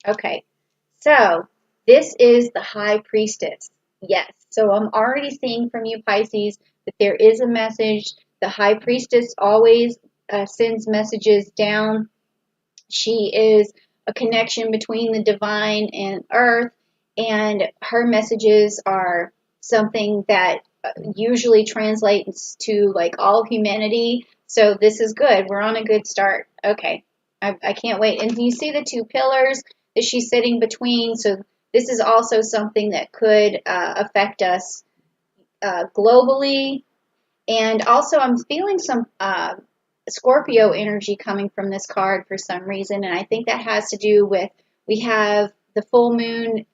Okay, so this is the High Priestess. Yes, so I'm already seeing from you, Pisces, that there is a message. The High Priestess always sends messages down. She is a connection between the divine and earth, and her messages are something that usually translates to like all humanity. So this is good. We're on a good start. Okay. I can't wait. And you see the two pillars that she's sitting between. So this is also something that could affect us globally. And also, I'm feeling some Scorpio energy coming from this card for some reason, and I think that has to do with we have the full moon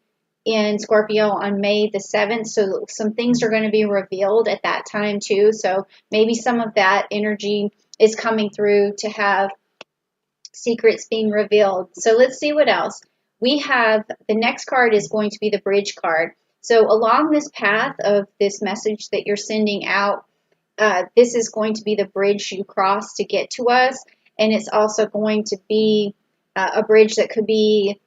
in Scorpio on May the 7th, so some things are going to be revealed at that time too. So maybe some of that energy is coming through to have secrets being revealed. So let's see what else. We have the next card is going to be the bridge card. So along this path of this message that you're sending out, this is going to be the bridge you cross to get to us, and it's also going to be a bridge that could be,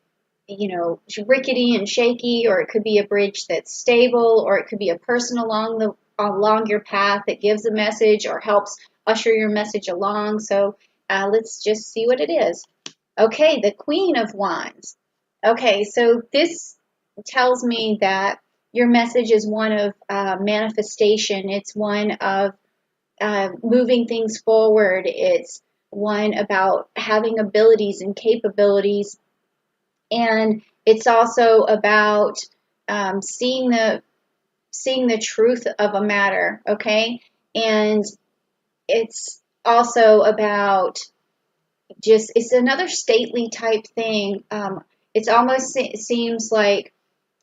rickety and shaky, or it could be a bridge that's stable, or it could be a person along your path that gives a message or helps usher your message along. So let's just see what it is. Okay, the Queen of Wands. Okay, so this tells me that your message is one of manifestation. It's one of moving things forward. It's one about having abilities and capabilities, and it's also about seeing the truth of a matter. Okay, and it's also about just it's another stately type thing. It's almost seems like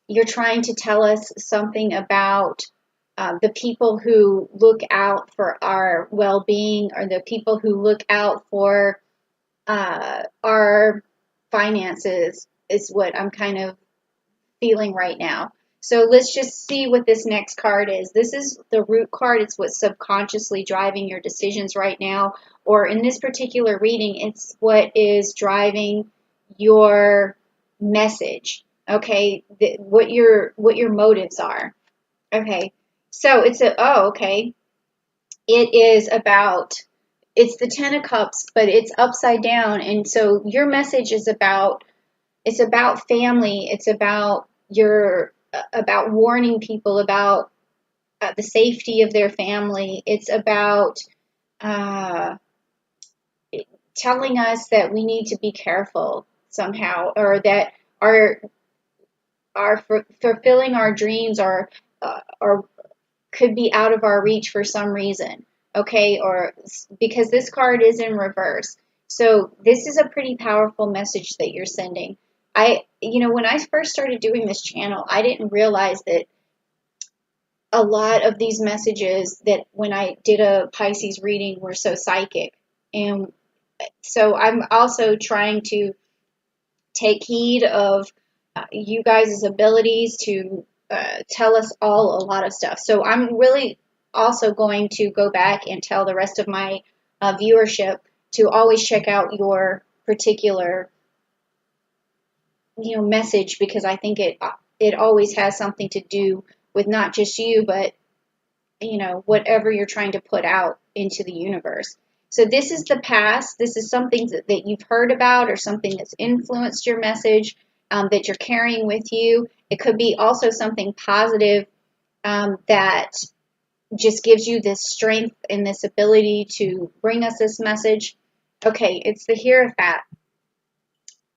you're trying to tell us something about the people who look out for our well-being, or the people who look out for our finances, is what I'm kind of feeling right now. So let's just see what this next card is. This is the root card. It's what's subconsciously driving your decisions right now. Or in this particular reading, it's what is driving your message. Okay, what your motives are. Okay, so okay. It is about it's the Ten of Cups, but it's upside down, and so your message is about family. It's about warning people about the safety of their family. It's about uh, telling us that we need to be careful somehow, or that our fulfilling our dreams are could be out of our reach for some reason. Okay, or because this card is in reverse. So this is a pretty powerful message that you're sending. When I first started doing this channel, I didn't realize that a lot of these messages that when I did a Pisces reading were so psychic. And so I'm also trying to take heed of you guys' abilities to tell us all a lot of stuff. So I'm really also going to go back and tell the rest of my viewership to always check out your particular message, because I think it always has something to do with not just you, but whatever you're trying to put out into the universe. So this is the past. This is something that you've heard about, or something that's influenced your message, that you're carrying with you. It could be also something positive that just gives you this strength and this ability to bring us this message. Okay, it's the Hierophant.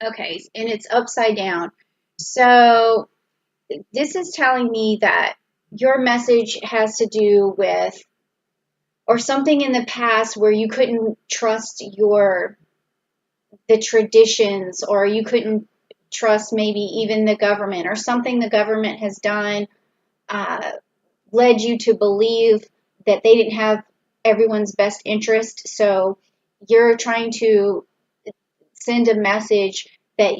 Okay, and it's upside down. So this is telling me that your message has to do with or something in the past where you couldn't trust the traditions, or you couldn't trust maybe even the government, or something the government has done uh, led you to believe that they didn't have everyone's best interest. So you're trying to send a message that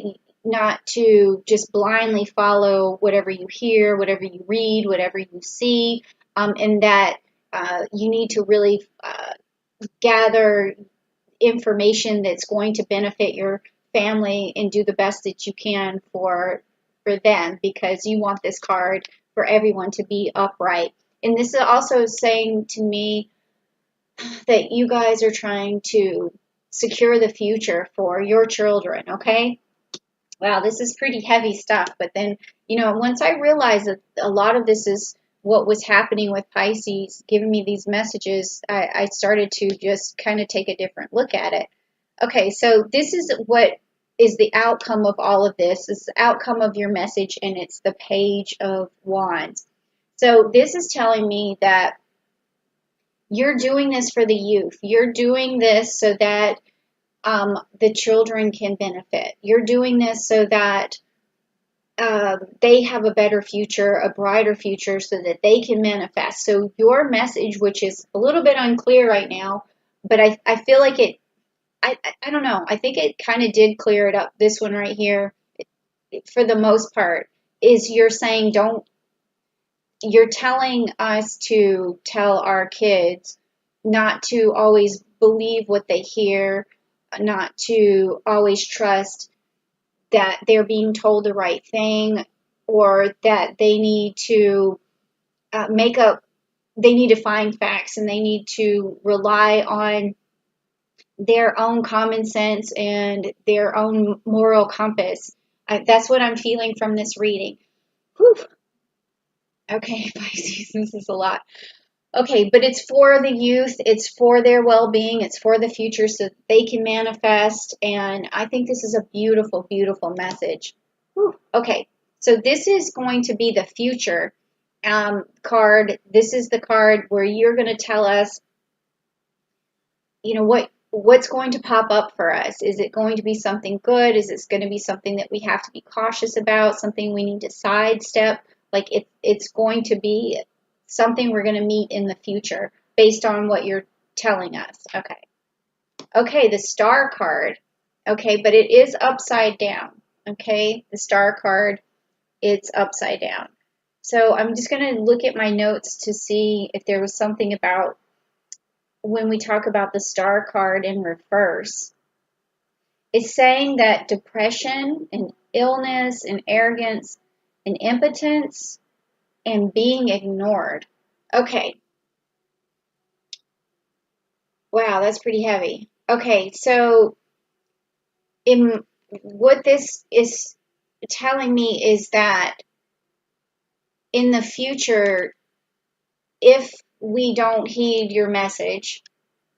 not to just blindly follow whatever you hear, whatever you read, whatever you see, and that you need to really gather information that's going to benefit your family and do the best that you can for them, because you want this card for everyone to be upright. And this is also saying to me that you guys are trying to secure the future for your children, okay? Wow, this is pretty heavy stuff. But then, once I realized that a lot of this is what was happening with Pisces, giving me these messages, I started to just kind of take a different look at it. Okay, so this is what is the outcome of all of this. It's the outcome of your message, and it's the Page of Wands. So this is telling me that you're doing this for the youth. You're doing this so that the children can benefit. You're doing this so that they have a better future, a brighter future, so that they can manifest. So your message, which is a little bit unclear right now, but I feel like I don't know. I think it kind of did clear it up. This one right here, for the most part, is you're saying you're telling us to tell our kids not to always believe what they hear, not to always trust that they're being told the right thing, or that they need to they need to find facts, and they need to rely on their own common sense and their own moral compass. That's what I'm feeling from this reading. Whew. Okay, Pisces, this is a lot. Okay, but it's for the youth, it's for their well-being, it's for the future so that they can manifest, and I think this is a beautiful, beautiful message. Whew. Okay, so this is going to be the future card. This is the card where you're going to tell us, what's going to pop up for us. Is it going to be something good? Is it going to be something that we have to be cautious about, something we need to sidestep? Like it's going to be something we're going to meet in the future based on what you're telling us. Okay, the Star card. Okay, but it is upside down. Okay, the Star card, it's upside down. So I'm just going to look at my notes to see if there was something about when we talk about the Star card in reverse. It's saying that depression and illness and arrogance and impotence and being ignored. Okay. Wow, that's pretty heavy. Okay, so what this is telling me is that in the future, if we don't heed your message,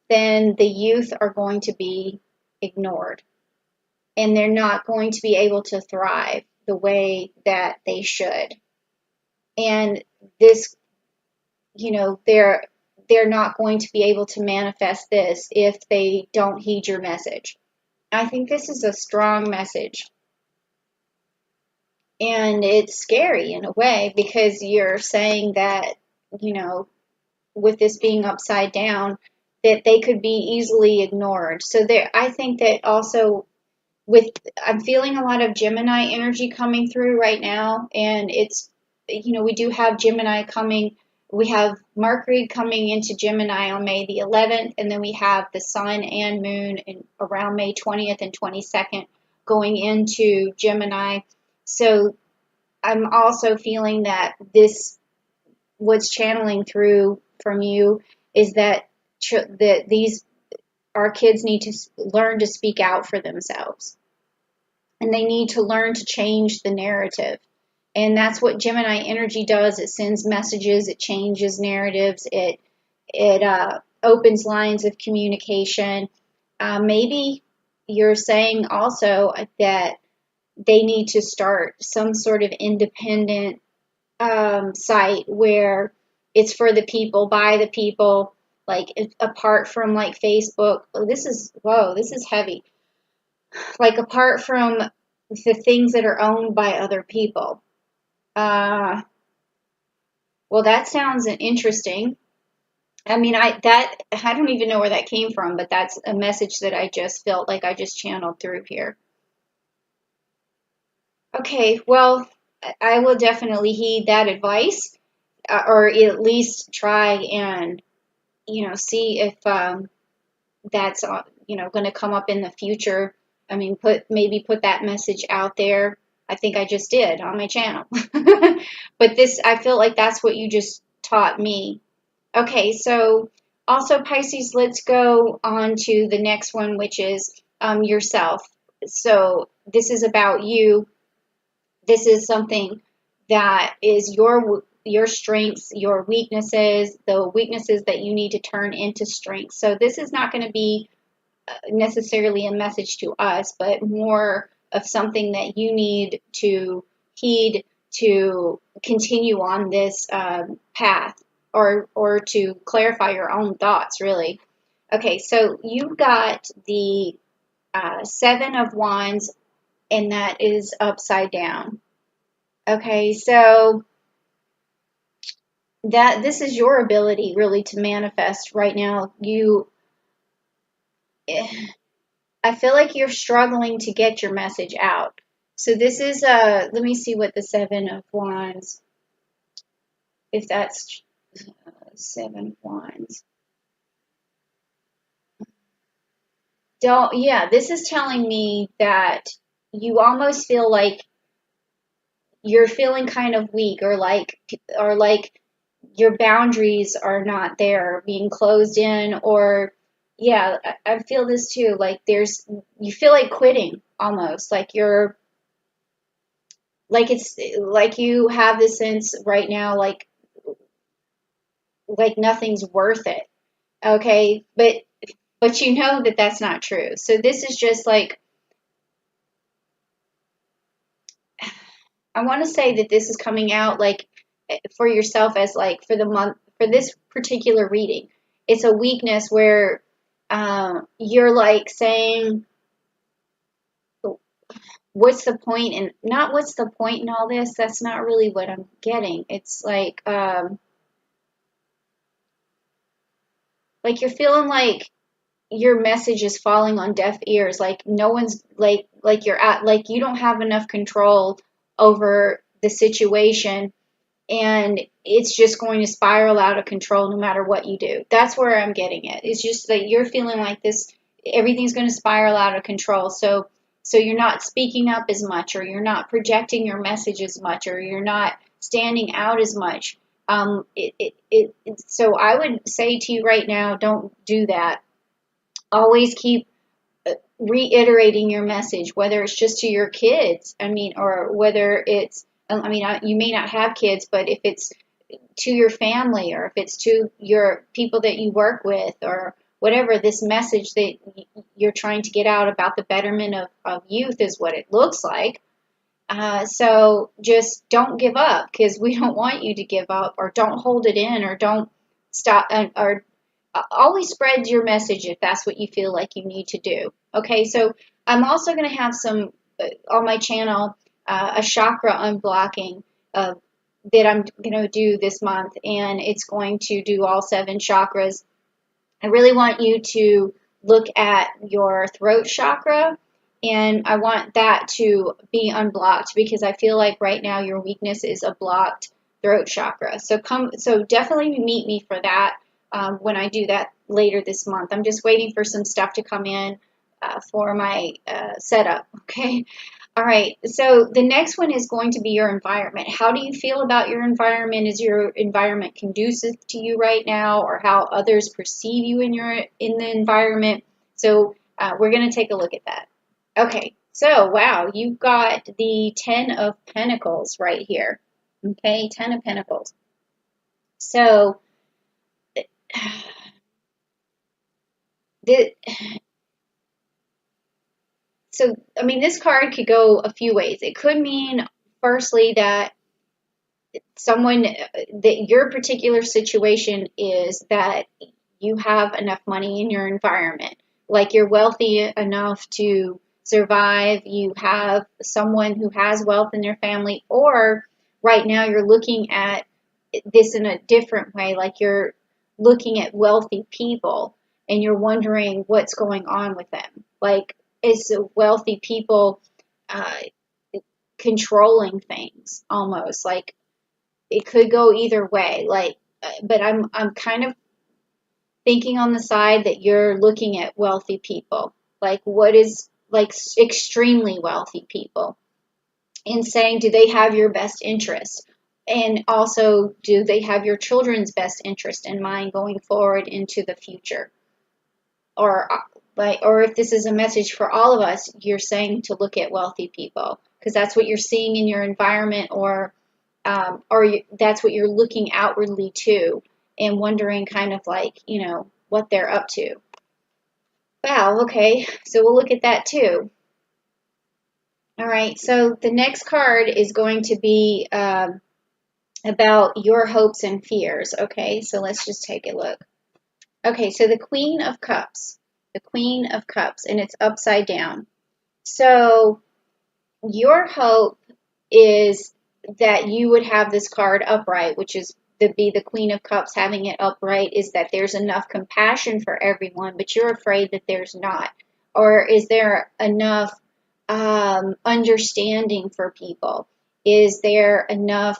then the youth are going to be ignored, and they're not going to be able to thrive the way that they should. And this, they're not going to be able to manifest this if they don't heed your message. I think this is a strong message. And it's scary in a way, because you're saying that, with this being upside down, that they could be easily ignored. So I think that also I'm feeling a lot of Gemini energy coming through right now, and it's, we do have Gemini coming. We have Mercury coming into Gemini on May the 11th, and then we have the Sun and Moon around May 20th and 22nd going into Gemini. So I'm also feeling that what's channeling through from you is that our kids need to learn to speak out for themselves, and they need to learn to change the narrative. And that's what Gemini energy does. It sends messages, it changes narratives, it opens lines of communication. Maybe you're saying also that they need to start some sort of independent site where it's for the people, by the people, like apart from like Facebook. This is heavy. Like apart from the things that are owned by other people. Well, that sounds interesting. I mean, I don't even know where that came from, but that's a message that I just felt like I just channeled through here. Okay, well, I will definitely heed that advice, or at least try and, see if that's, going to come up in the future. I mean, maybe put that message out there. I think I just did on my channel. But I feel like that's what you just taught me. Okay, so also Pisces, let's go on to the next one, which is yourself. So this is about you. This is something that is your strengths, your weaknesses, the weaknesses that you need to turn into strengths. So this is not going to be necessarily a message to us, but more of something that you need to heed to continue on this path, or to clarify your own thoughts, really. Okay, so you got the Seven of Wands, and that is upside down. Okay, so this is your ability really to manifest right now. I feel like you're struggling to get your message out. So this is let me see what the Seven of Wands, if that's Seven of Wands. Yeah, this is telling me that you almost feel like you're feeling kind of weak, or like your boundaries are not there, being closed in, or yeah, I feel this too. Like you feel like quitting almost, it's like you have this sense right now, like nothing's worth it. Okay, but you know that that's not true. So this is just like, I want to say that this is coming out like for yourself as like for the month, for this particular reading. It's a weakness where you're like saying, what's the point? And not what's the point in all this. That's not really what I'm getting. It's like you're feeling like your message is falling on deaf ears, like no one's like you're at, like you don't have enough control over the situation, and it's just going to spiral out of control no matter what you do. That's where I'm getting it. It's just that you're feeling like this, everything's going to spiral out of control. So you're not speaking up as much, or you're not projecting your message as much, or you're not standing out as much. So I would say to you right now, don't do that. Always keep reiterating your message, whether it's just to your kids, I mean, or whether it's, I mean, you may not have kids, but if it's to your family, or if it's to your people that you work with, or whatever, this message that you're trying to get out about the betterment of youth is what it looks like. So just don't give up, because we don't want you to give up, or don't hold it in, or don't stop, or always spread your message if that's what you feel like you need to do. Okay, so I'm also going to have some on my channel, a chakra unblocking that I'm going to do this month, and it's going to do all 7 chakras. I really want you to look at your throat chakra, and I want that to be unblocked, because I feel like right now your weakness is a blocked throat chakra. So definitely meet me for that when I do that later this month. I'm just waiting for some stuff to come in for my setup. Okay. All right. So the next one is going to be your environment. How do you feel about your environment? Is your environment conducive to you right now, or how others perceive you in the environment? So we're going to take a look at that. Okay. So wow, you've got the 10 of Pentacles right here. Okay, 10 of Pentacles. So the So, I mean, this card could go a few ways. It could mean, firstly, that that your particular situation is that you have enough money in your environment. Like you're wealthy enough to survive, you have someone who has wealth in their family, or right now you're looking at this in a different way. Like you're looking at wealthy people and you're wondering what's going on with them. Like, is wealthy people uh, controlling things almost? Like it could go either way. But I'm kind of thinking on the side that you're looking at wealthy people. Like, what is like extremely wealthy people, and saying, do they have your best interest? And also, do they have your children's best interest in mind going forward into the future? Or if this is a message for all of us, you're saying to look at wealthy people because that's what you're seeing in your environment, or that's what you're looking outwardly to and wondering kind of like, what they're up to. Wow, okay, so we'll look at that too. All right, so the next card is going to be about your hopes and fears. Okay, so let's just take a look. Okay, so the Queen of Cups. The Queen of Cups, and it's upside down. So your hope is that you would have this card upright, which is the Queen of Cups having it upright, is that there's enough compassion for everyone, but you're afraid that there's not. Or is there enough understanding for people? Is there enough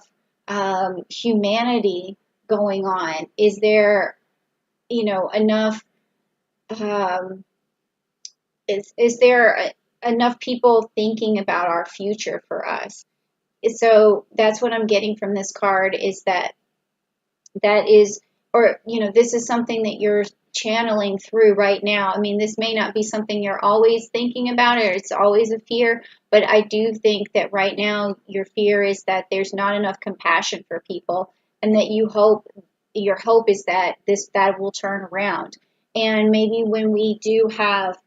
humanity going on? Is there, enough, um, is there enough people thinking about our future for us? So that's what I'm getting from this card, is that is, or, this is something that you're channeling through right now. I mean, this may not be something you're always thinking about, or it's always a fear, but I do think that right now your fear is that there's not enough compassion for people, and that your hope is that that will turn around. And maybe when we do have,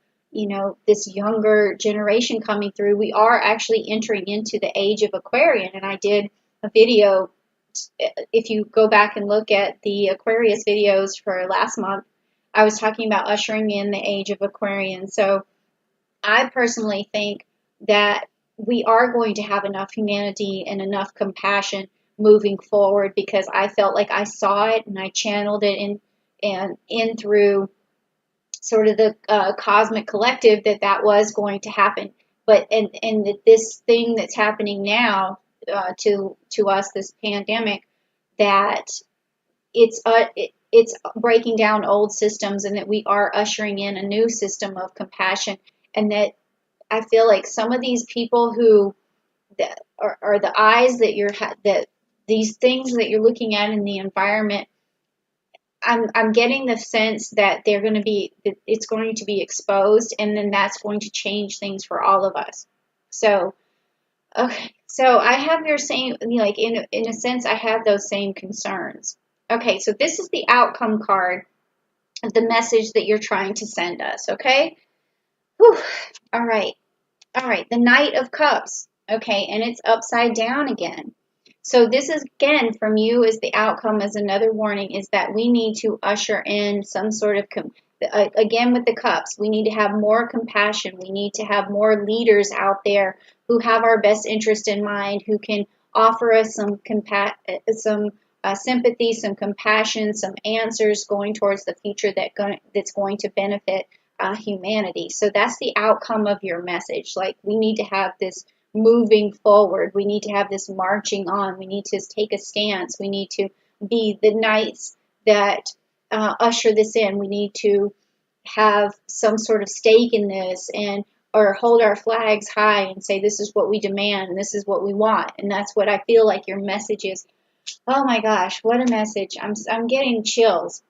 this younger generation coming through, we are actually entering into the age of Aquarian. And I did a video, if you go back and look at the Aquarius videos for last month, I was talking about ushering in the age of Aquarian. So I personally think that we are going to have enough humanity and enough compassion moving forward, because I felt like I saw it and I channeled it in through sort of the cosmic collective, that was going to happen. But and that this thing that's happening now, to us, this pandemic, that it's breaking down old systems, and that we are ushering in a new system of compassion. And that I feel like some of these people who that are the eyes that these things that you're looking at in the environment, I'm getting the sense that it's going to be exposed, and then that's going to change things for all of us. So, okay, so I have your same, like, in a sense, I have those same concerns. Okay, so this is the outcome card of the message that you're trying to send us, okay? Whew. All right. All right, the Knight of Cups. Okay, and it's upside down again. So this is, again, from you as the outcome, as another warning, is that we need to usher in some sort of, again with the cups, we need to have more compassion. We need to have more leaders out there who have our best interest in mind, who can offer us some sympathy, some compassion, some answers going towards the future that's going to benefit humanity. So that's the outcome of your message. Like, we need to have this moving forward. We need to have this marching on. We need to take a stance. We need to be the knights that usher this in. We need to have some sort of stake in this, or hold our flags high and say, this is what we demand and this is what we want. And that's what I feel like your message is. Oh my gosh, what a message. I'm getting chills.